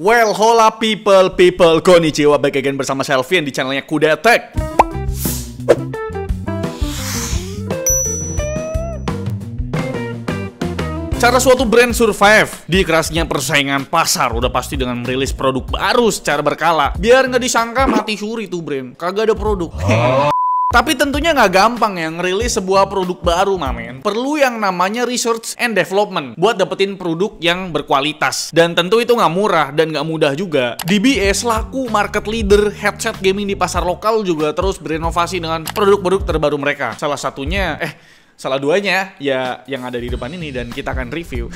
Well, hola people, konnichiwa, back again bersama Selvian di channelnya Kuda Tech. Cara suatu brand survive di kerasnya persaingan pasar udah pasti dengan merilis produk baru secara berkala. Biar nggak disangka mati suri tuh brand, kagak ada produk. Tapi tentunya nggak gampang ya ngerilis sebuah produk baru, mamen. Perlu yang namanya research and development buat dapetin produk yang berkualitas. Dan tentu itu nggak murah dan nggak mudah juga. DBA selaku market leader headset gaming di pasar lokal juga terus berinovasi dengan produk-produk terbaru mereka. Salah duanya ya yang ada di depan ini dan kita akan review.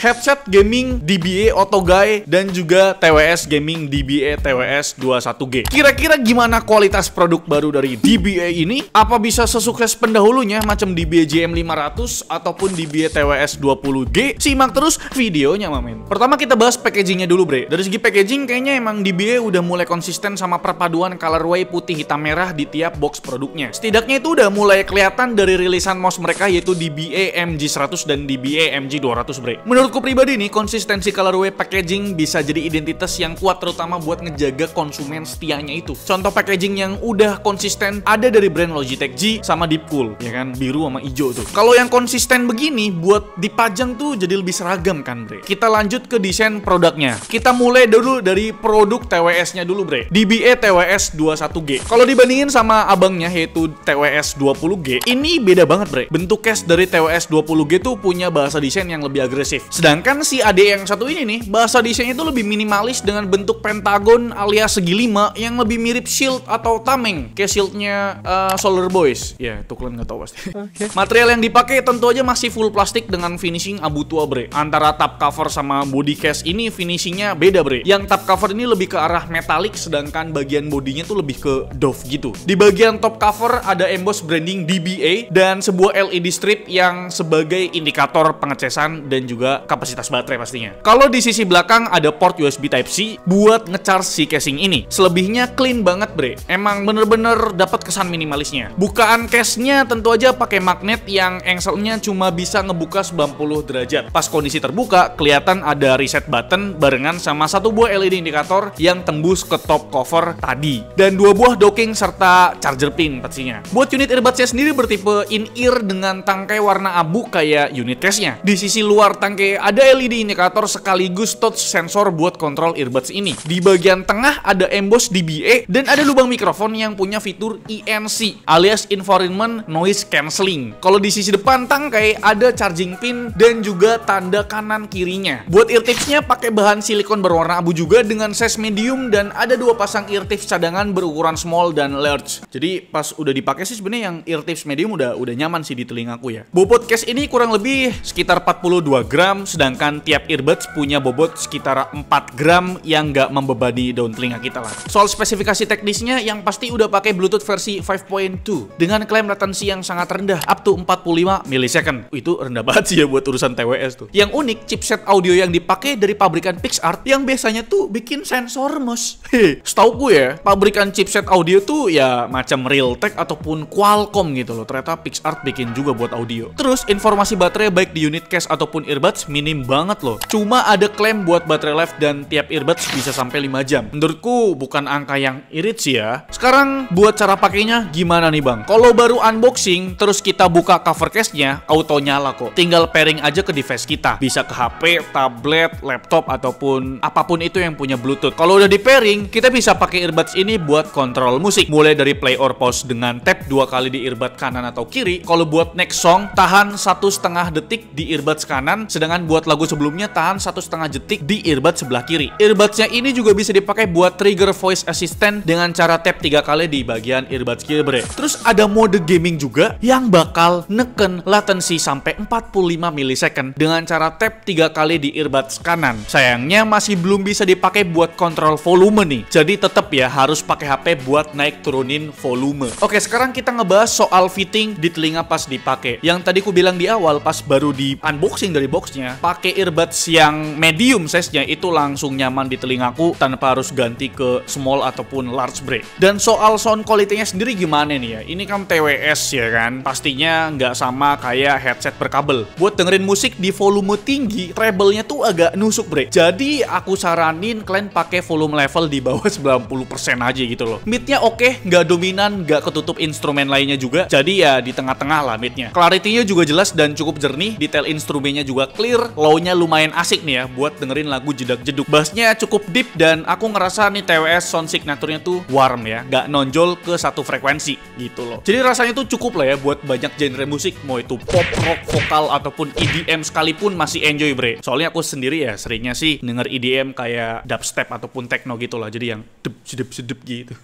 Headset gaming DBA Otogai dan juga TWS gaming DBA TWS 21G. Kira-kira gimana kualitas produk baru dari DBA ini? Apa bisa sesukses pendahulunya macam DBA JM500 ataupun DBA TWS 20G? Simak terus videonya, mamen. Pertama kita bahas packagingnya dulu, bre. Dari segi packaging kayaknya emang DBA udah mulai konsisten sama perpaduan colorway putih hitam merah di tiap box produknya. Setidaknya itu udah mulai kelihatan dari rilisan mouse mereka, yaitu DBA MG100 dan DBA MG200, bre. Menurutku pribadi nih, konsistensi colorway packaging bisa jadi identitas yang kuat terutama buat ngejaga konsumen setianya itu. Contoh packaging yang udah konsisten ada dari brand Logitech G sama Deepcool, ya kan, biru sama hijau tuh. Kalau yang konsisten begini buat dipajang tuh jadi lebih seragam kan, bre. Kita lanjut ke desain produknya. Kita mulai dulu dari produk TWS-nya dulu, bre. DBA TWS 21G. Kalau dibandingin sama abangnya yaitu TWS 20G, ini beda banget, bre. Bentuk case dari TWS 20G tuh punya bahasa desain yang lebih agresif. Sedangkan si adik yang satu ini nih, bahasa desainnya itu lebih minimalis dengan bentuk pentagon alias segi 5 yang lebih mirip shield atau tameng kayak shieldnya Solar Boys. Ya, tuh kalian nggak tahu pasti. Okay. Material yang dipakai tentu aja masih full plastik dengan finishing abu tua, bre. Antara top cover sama body case ini finishingnya beda, bre. Yang top cover ini lebih ke arah metalik, sedangkan bagian bodinya tuh lebih ke doff gitu. Di bagian top cover ada emboss branding DBA dan sebuah LED strip yang sebagai indikator pengecasan dan juga kapasitas baterai pastinya. Kalau di sisi belakang ada port USB Type-C buat ngecharge si casing ini. Selebihnya clean banget, bre. Emang bener-bener dapat kesan minimalisnya. Bukaan case-nya tentu aja pakai magnet yang angle-nya cuma bisa ngebuka 90 derajat. Pas kondisi terbuka, kelihatan ada reset button barengan sama satu buah LED indikator yang tembus ke top cover tadi. Dan dua buah docking serta charger pin pastinya. Buat unit earbuds-nya sendiri bertipe in-ear dengan tangkai warna abu kayak unit case-nya. Di sisi luar tangkai ada LED indikator sekaligus touch sensor buat kontrol earbuds ini. Di bagian tengah ada emboss DBA dan ada lubang mikrofon yang punya fitur ENC alias Environment Noise Cancelling. Kalau di sisi depan tangkai ada charging pin dan juga tanda kanan kirinya. Buat ear tips-nya pakai bahan silikon berwarna abu juga dengan size medium dan ada dua pasang ear tips cadangan berukuran small dan large. Jadi pas udah dipakai sih sebenarnya yang ear tips medium udah nyaman sih di telingaku ya. Bobot case ini kurang lebih sekitar 42 gram, sedangkan tiap earbuds punya bobot sekitar 4 gram yang nggak membebani daun telinga kita lah. Soal spesifikasi teknisnya, yang pasti udah pakai Bluetooth versi 5.2 dengan klaim latensi yang sangat rendah, up to 45 millisecond. Itu rendah banget sih ya buat urusan TWS tuh. Yang unik, chipset audio yang dipakai dari pabrikan PixArt yang biasanya tuh bikin sensor mouse. Setauku ya, pabrikan chipset audio tuh ya macam Realtek ataupun Qualcomm gitu loh. Ternyata PixArt bikin juga buat audio. Terus informasi baterai baik di unit case ataupun earbuds minim banget loh. Cuma ada klaim buat baterai life dan tiap earbuds bisa sampai 5 jam. Menurutku bukan angka yang irit sih ya. Sekarang buat cara pakainya gimana nih, bang? Kalau baru unboxing terus kita buka cover case-nya, auto nyala kok. Tinggal pairing aja ke device kita. Bisa ke HP, tablet, laptop ataupun apapun itu yang punya Bluetooth. Kalau udah di pairing, kita bisa pakai earbuds ini buat kontrol musik. Mulai dari play or pause dengan tap 2 kali di earbud kanan atau kiri. Kalau buat next song tahan 1,5 detik di earbuds kanan, sedangkan buat lagu sebelumnya tahan 1,5 detik di earbuds sebelah kiri. Earbudsnya ini juga bisa dipakai buat trigger voice assistant dengan cara tap 3 kali di bagian earbuds kiri, bre. Terus ada mode gaming juga yang bakal neken latensi sampai 45 millisecond dengan cara tap 3 kali di earbuds kanan. Sayangnya masih belum bisa dipakai buat kontrol volume nih. Jadi tetap ya harus pakai HP buat naik turunin volume. Oke, sekarang kita ngebahas soal fitting di telinga pas pas dipakai. Yang tadi ku bilang di awal pas baru di unboxing dari boxnya, pakai earbuds yang medium size-nya itu langsung nyaman di telingaku tanpa harus ganti ke small ataupun large bre. Dan soal sound quality-nya sendiri gimana nih ya? Ini kan TWS ya kan, pastinya nggak sama kayak headset berkabel. Buat dengerin musik di volume tinggi, treble-nya tuh agak nusuk bre. Jadi aku saranin kalian pakai volume level di bawah 90% aja gitu loh. Mid-nya oke, nggak dominan, nggak ketutup instrumen lainnya juga. Jadi ya di tengah-tengah lah mid-nya. Clarity-nya juga jelas dan cukup jernih, detail instrumennya juga clear, low-nya lumayan asik nih ya buat dengerin lagu jedak-jeduk. Bass-nya cukup deep dan aku ngerasa nih TWS sound signature-nya tuh warm ya, nggak nonjol ke satu frekuensi gitu loh. Jadi rasanya tuh cukup lah ya buat banyak genre musik, mau itu pop, rock, vokal ataupun EDM sekalipun masih enjoy bre. Soalnya aku sendiri ya seringnya sih denger EDM kayak dubstep ataupun techno gitu lah, jadi yang sedep gitu.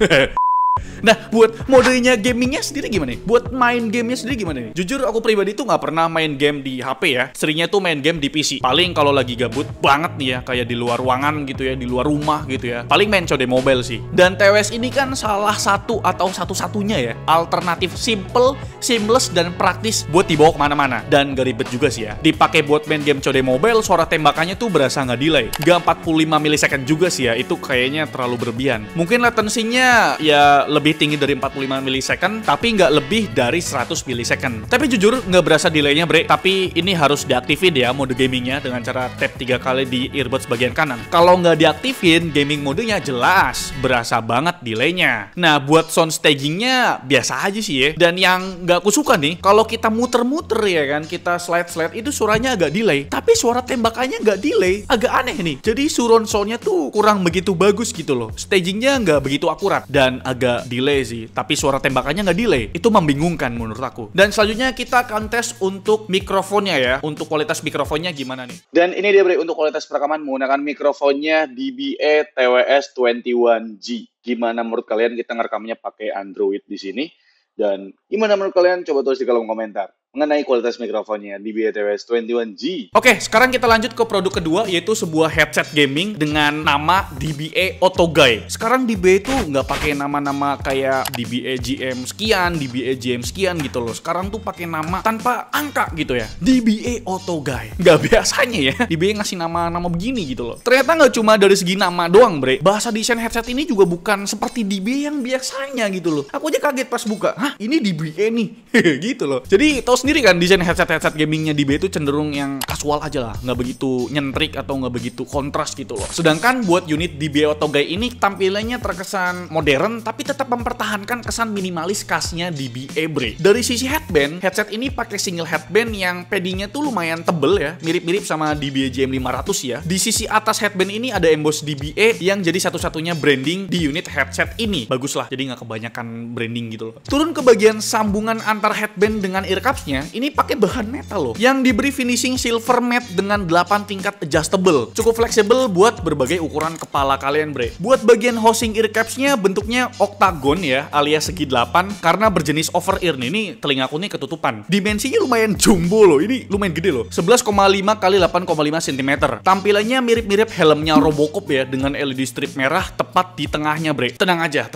Nah, buat modenya gamingnya sendiri gimana nih? Buat main gamenya sendiri gimana nih? Jujur aku pribadi tuh nggak pernah main game di HP ya. Seringnya tuh main game di PC. Paling kalau lagi gabut banget nih ya, kayak di luar ruangan gitu ya, di luar rumah gitu ya. Paling main COD Mobile sih. Dan TWS ini kan salah satu atau satu-satunya ya alternatif simple, seamless dan praktis buat dibawa kemana-mana. Dan gak ribet juga sih ya. Dipakai buat main game COD Mobile, suara tembakannya tuh berasa nggak delay. Gak 45 millisecond juga sih ya. Itu kayaknya terlalu berlebihan. Mungkin latensinya ya lebih tinggi dari 45 millisecond, tapi nggak lebih dari 100 millisecond. Tapi jujur nggak berasa delaynya bre, tapi ini harus diaktifin ya mode gamingnya dengan cara tap 3 kali di earbuds bagian kanan. Kalau nggak diaktifin, gaming modenya jelas berasa banget delaynya. Nah, buat sound stagingnya biasa aja sih ya. Dan yang nggak aku suka nih, kalau kita muter-muter ya kan, kita slide-slide itu suaranya agak delay, tapi suara tembakannya nggak delay, agak aneh nih. Jadi surround soundnya tuh kurang begitu bagus gitu loh. Stagingnya nggak begitu akurat dan agak delay sih, tapi suara tembakannya nggak delay. Itu membingungkan menurut aku. Dan selanjutnya kita akan tes untuk mikrofonnya ya. Untuk kualitas mikrofonnya gimana nih? Dan ini dia bre, untuk kualitas perekaman menggunakan mikrofonnya DBA TWS 21G. Gimana menurut kalian kita ngerekamnya pakai Android di sini? Dan gimana menurut kalian? Coba tulis di kolom komentar mengenai kualitas mikrofonnya di TWS 21G. Oke, sekarang kita lanjut ke produk kedua, yaitu sebuah headset gaming dengan nama DBA Otogai. Sekarang DBA itu nggak pakai nama-nama kayak DBA GM sekian, DBA GM sekian gitu loh. Sekarang tuh pakai nama tanpa angka gitu ya. DBA Otogai. Nggak biasanya ya DBA ngasih nama-nama begini gitu loh. Ternyata nggak cuma dari segi nama doang bre. Bahasa desain headset ini juga bukan seperti DBA yang biasanya gitu loh. Aku aja kaget pas buka. Hah, ini DBA nih. Gitu loh. Jadi tahu sendiri kan desain headset gamingnya DBA itu cenderung yang kasual aja lah, nggak begitu nyentrik atau nggak begitu kontras gitu loh. Sedangkan buat unit DBA Otogai ini tampilannya terkesan modern tapi tetap mempertahankan kesan minimalis khasnya DBA bre. Dari sisi headband, headset ini pakai single headband yang paddingnya tuh lumayan tebel ya, mirip-mirip sama DBA JM500 ya. Di sisi atas headband ini ada emboss DBA yang jadi satu-satunya branding di unit headset ini. Bagus lah, jadi nggak kebanyakan branding gitu loh. Turun ke bagian sambungan antar headband dengan ear cups, ini pakai bahan metal loh yang diberi finishing silver matte dengan 8 tingkat adjustable. Cukup fleksibel buat berbagai ukuran kepala kalian bre. Buat bagian housing ear capsnya bentuknya oktagon ya, alias segi 8 karena berjenis over ear nih. Ini telingaku nih ketutupan. Dimensinya lumayan jumbo loh, ini lumayan gede loh. 11,5 x 8,5 cm. Tampilannya mirip-mirip helmnya Robocop ya, dengan LED strip merah tepat di tengahnya bre. Tenang aja.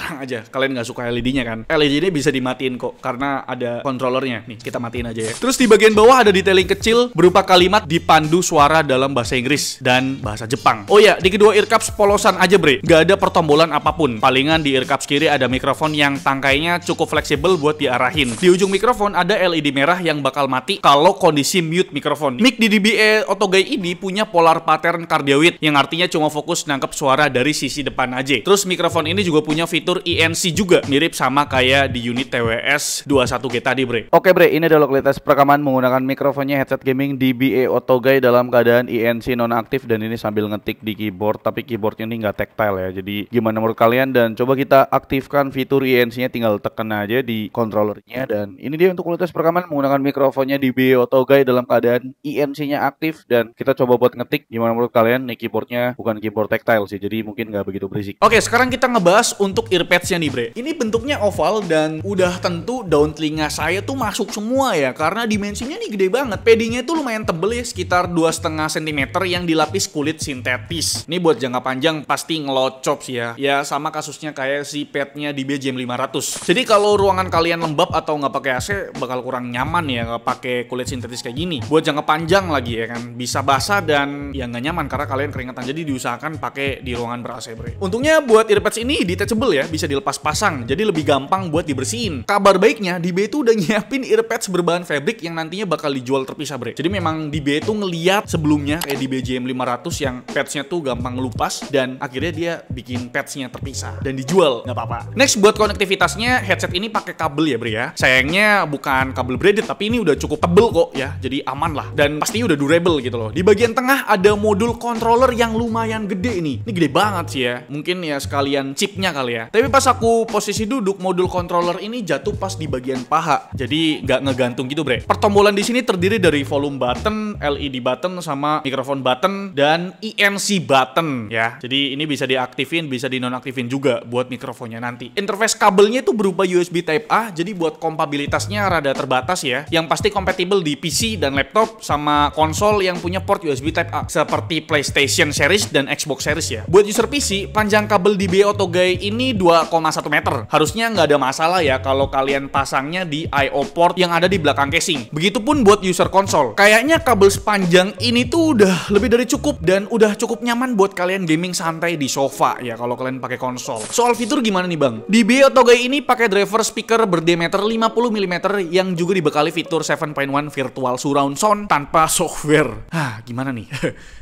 Kalian nggak suka LED-nya kan? LED-nya bisa dimatiin kok karena ada controllernya. Nih, kita matiin aja ya. Terus di bagian bawah ada detailing kecil berupa kalimat dipandu suara dalam bahasa Inggris dan bahasa Jepang. Oh ya, di kedua ear cups polosan aja bre, gak ada pertombolan apapun. Palingan di ear cups kiri ada mikrofon yang tangkainya cukup fleksibel buat diarahin. Di ujung mikrofon ada LED merah yang bakal mati kalau kondisi mute mikrofon. Mic di DBA Otogai ini punya polar pattern cardioid yang artinya cuma fokus nangkep suara dari sisi depan aja. Terus mikrofon ini juga punya fitur ENC juga, mirip sama kayak di unit TWS 21G tadi bre. Oke bre, ini adalah kualitas perekaman menggunakan mikrofonnya headset gaming DBA Otogai dalam keadaan ENC nonaktif, dan ini sambil ngetik di keyboard, tapi keyboardnya ini nggak tactile ya. Jadi gimana menurut kalian? Dan coba kita aktifkan fitur ENC-nya, tinggal tekan aja di controllernya. Dan ini dia untuk kualitas perekaman menggunakan mikrofonnya DBA Otogai dalam keadaan ENC-nya aktif. Dan kita coba buat ngetik, gimana menurut kalian? Nih keyboardnya bukan keyboard tactile sih, jadi mungkin nggak begitu berisik. Oke, sekarang kita ngebahas untuk earpads-nya nih bre. Ini bentuknya oval dan udah tentu daun telinga saya tuh masuk semua ya ya, karena dimensinya nih gede banget. Paddingnya itu lumayan tebel ya, sekitar 2,5 cm yang dilapis kulit sintetis. Ini buat jangka panjang pasti ngelocop sih ya. Ya sama kasusnya kayak si padnya di BJM 500. Jadi kalau ruangan kalian lembab atau nggak pakai AC bakal kurang nyaman ya nggak pakai kulit sintetis kayak gini. Buat jangka panjang lagi ya kan, bisa basah dan ya nggak nyaman karena kalian keringetan. Jadi diusahakan pakai di ruangan ber-AC bre. Untungnya buat earpads ini detachable ya, bisa dilepas pasang. Jadi lebih gampang buat dibersihin. Kabar baiknya DB itu udah nyiapin earpads berbahan fabric yang nantinya bakal dijual terpisah bre. Jadi memang DB itu ngeliat sebelumnya kayak di BJM 500 yang padsnya tuh gampang ngelupas dan akhirnya dia bikin padsnya terpisah dan dijual, nggak apa-apa. Next buat konektivitasnya, headset ini pakai kabel ya bre ya. Sayangnya bukan kabel braided tapi ini udah cukup tebel kok ya, jadi aman lah dan pasti udah durable gitu loh. Di bagian tengah ada modul controller yang lumayan gede nih. Ini gede banget sih ya. Mungkin ya sekalian chipnya kali ya. Tapi pas aku posisi duduk, modul controller ini jatuh pas di bagian paha. Jadi nggak ngegantung gitu bre. Pertombolan di sini terdiri dari volume button, LED button, sama mikrofon button dan ENC button ya. Jadi ini bisa diaktifin, bisa dinonaktifin juga buat mikrofonnya nanti. Interface kabelnya itu berupa USB Type A. Jadi buat kompatibilitasnya rada terbatas ya. Yang pasti kompatibel di PC dan laptop sama konsol yang punya port USB Type A seperti PlayStation Series dan Xbox Series ya. Buat user PC, panjang kabel DB AutoGuide ini 2,1 meter. Harusnya nggak ada masalah ya kalau kalian pasangnya di I/O port yang ada di belakang casing. Begitupun buat user konsol. Kayaknya kabel sepanjang ini tuh udah lebih dari cukup dan udah cukup nyaman buat kalian gaming santai di sofa ya kalau kalian pakai konsol. Soal fitur gimana nih bang? DB AutoGuide ini pakai driver speaker berdiameter 50 mm yang juga dibekali fitur 7.1 virtual surround sound tanpa software. Gimana nih?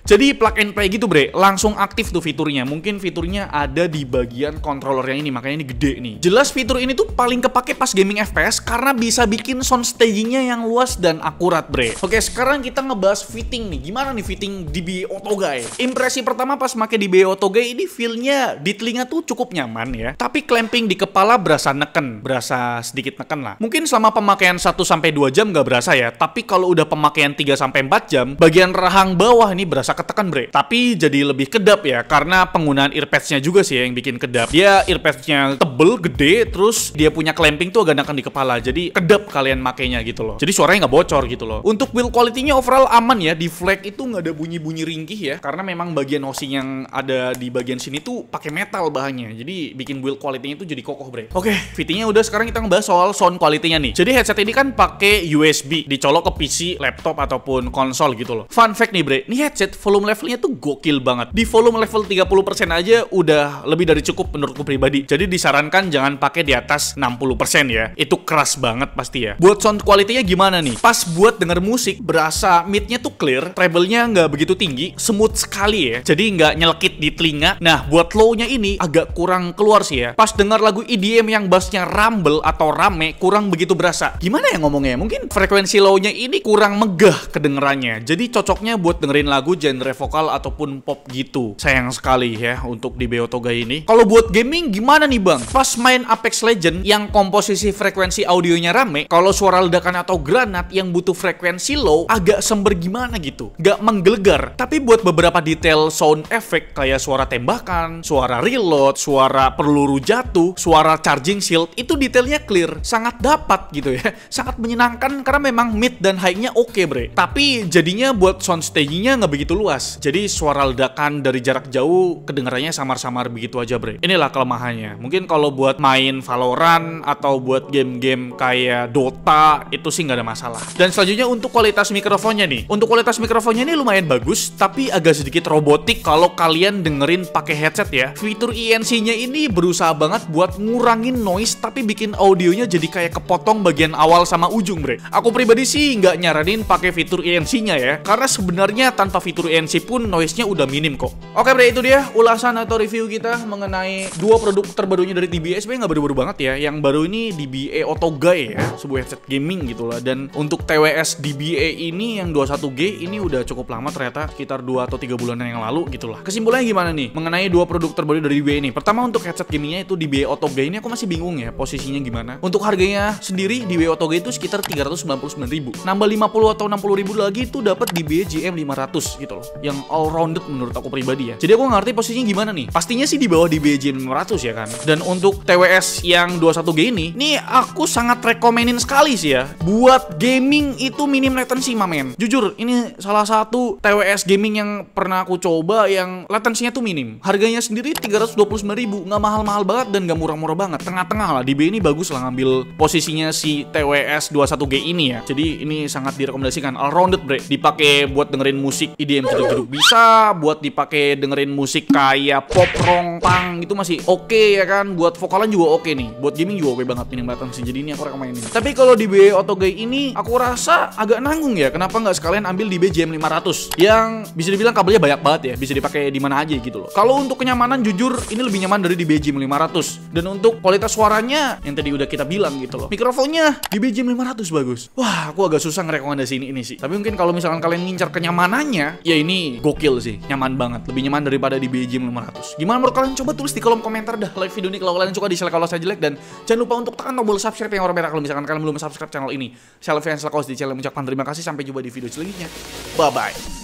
Jadi plug and play gitu bre, langsung aktif tuh fiturnya. Mungkin fiturnya ada di bagian controllernya ini, makanya ini gede nih. Jelas fitur ini tuh paling kepake pas gaming FPS karena bisa bikin sound stagingnya yang luas dan akurat bre. Oke, sekarang kita ngebahas fitting nih. Gimana nih fitting DB AutoGuide? Impresi pertama pas pakai DB AutoGuide ini feel-nya di telinga tuh cukup nyaman ya. Tapi clamping di kepala berasa neken, berasa sedikit neken lah. Mungkin selama pemakaian 1-2 jam nggak berasa ya, tapi kalau udah pemakaian 3-4 jam, bagian rahang bawah ini berasa ketekan bre. Tapi jadi lebih kedap ya, karena penggunaan earpads-nya juga sih yang bikin kedap. Dia earpads-nya tebel, gede, terus dia punya clamping tuh agak neken di kepala, jadi kedap kalian makainya gitu loh. Jadi suaranya nggak bocor gitu loh. Untuk build quality-nya overall aman ya, di flag itu nggak ada bunyi-bunyi ringkih ya, karena memang bagian housing yang ada di bagian sini tuh pakai metal bahannya, jadi bikin build quality-nya itu jadi kokoh bre. Oke, fittingnya udah, sekarang kita ngebahas soal sound quality-nya nih. Jadi headset ini kan pakai USB, dicolok ke PC, laptop ataupun konsol gitu loh. Fun fact nih bre, ini headset volume levelnya tuh gokil banget. Di volume level 30% aja udah lebih dari cukup menurutku pribadi. Jadi disarankan jangan pakai di atas 60% ya. Itu keras banget pasti ya. Buat sound quality-nya gimana nih? Pas buat denger musik berasa mid-nya tuh clear, treble-nya nggak begitu tinggi, smooth sekali ya. Jadi nggak nyelekit di telinga. Nah, buat low-nya ini agak kurang keluar sih ya. Pas denger lagu EDM yang bassnya rumble atau rame, kurang begitu berasa. Gimana ya ngomongnya? Mungkin frekuensi low-nya ini kurang megah kedengerannya. Jadi cocoknya buat dengerin lagu genre vokal ataupun pop gitu. Sayang sekali ya untuk di AutoGuide ini. Kalau buat gaming gimana nih bang? Pas main Apex Legends yang komposisi frekuensi audionya rame, kalau suara ledakan atau granat yang butuh frekuensi low agak sember gimana gitu. Gak menggelegar. Tapi buat beberapa detail sound effect kayak suara tembakan, suara reload, suara peluru jatuh, suara charging shield, itu detailnya clear. Sangat dapat gitu ya. Sangat menyenangkan karena memang mid dan high-nya oke bre. Tapi jadinya buat sound stagingnya nggak begitu luas. Jadi suara ledakan dari jarak jauh kedengarannya samar-samar begitu aja bre. Inilah kelemahannya. Mungkin kalau buat main Valorant atau buat game-game kayak Dota itu sih nggak ada masalah. Dan selanjutnya untuk kualitas mikrofonnya nih. Untuk kualitas mikrofonnya ini lumayan bagus, tapi agak sedikit robotik kalau kalian dengerin pakai headset ya. Fitur ENC-nya ini berusaha banget buat ngurangin noise tapi bikin audionya jadi kayak kepotong bagian awal sama ujung bre. Aku pribadi sih nggak nyaranin pakai fitur ENC-nya ya, karena sebenarnya tanpa fitur ENC pun noise-nya udah minim kok. Oke bre, itu dia ulasan atau review kita mengenai dua produk terbarunya dari DBA. Sebenarnya nggak baru-baru banget ya. Yang baru ini DBA AutoGuide ya, sebuah headset gaming gitu lah. Dan untuk TWS DBA ini yang 21G ini udah cukup lama ternyata, sekitar 2 atau 3 bulanan yang lalu gitulah. Kesimpulannya gimana nih mengenai dua produk terbaru dari DBA ini? Pertama untuk headset gamingnya itu DBA AutoGuide ini aku masih bingung ya posisinya gimana. Untuk harganya sendiri DBA AutoGuide itu sekitar 399.000. Nambah 50 atau 60.000 lagi itu dapat DBA GM 500 gitu loh. Yang all rounded menurut aku pribadi ya. Jadi aku ngerti posisinya gimana nih. Pastinya sih di bawah DBA GM 500 ya kan. Dan untuk TWS yang 21G ini aku sangat rekomenin sekali sih ya. buat gaming itu minim latency mamen. Jujur, ini salah satu TWS gaming yang pernah aku coba yang latensinya tuh minim. Harganya sendiri 329.000, nggak mahal-mahal banget dan nggak murah-murah banget. Tengah-tengah lah, DB ini bagus lah ngambil posisinya si TWS 21G ini ya. Jadi ini sangat direkomendasikan, all rounded bre. Dipakai buat dengerin musik IDM jeduk-jeduk bisa, buat dipakai dengerin musik kayak pop, rock, punk itu masih oke ya kan. Buat vokalan juga oke nih. Buat gaming juga oke banget minim latency. Jadi ini aku rekomenin. Tapi kalau di DB AutoGay ini aku rasa agak nanggung ya. Kenapa nggak sekalian ambil DB JM500 yang bisa dibilang kabelnya banyak banget ya, bisa dipakai di mana aja gitu loh. Kalau untuk kenyamanan jujur ini lebih nyaman dari DB JM500. Dan untuk kualitas suaranya yang tadi udah kita bilang gitu loh. Mikrofonnya DB JM500 bagus. Wah, aku agak susah ngerekomendasiin ini sih. Tapi mungkin kalau misalkan kalian ngincar kenyamanannya, ya ini gokil sih, nyaman banget, lebih nyaman daripada DB JM500. Gimana menurut kalian? Coba tulis di kolom komentar dah. Like video ini kalau kalian suka, di-share kalau saya jelek, dan jangan lupa untuk tekan tombol subscribe yang warna merah kalau misalkan kalian belum subscribe channel ini. Saya Alfian Selakaus di channel mengucapkan terima kasih. Sampai jumpa di video selanjutnya. Bye bye.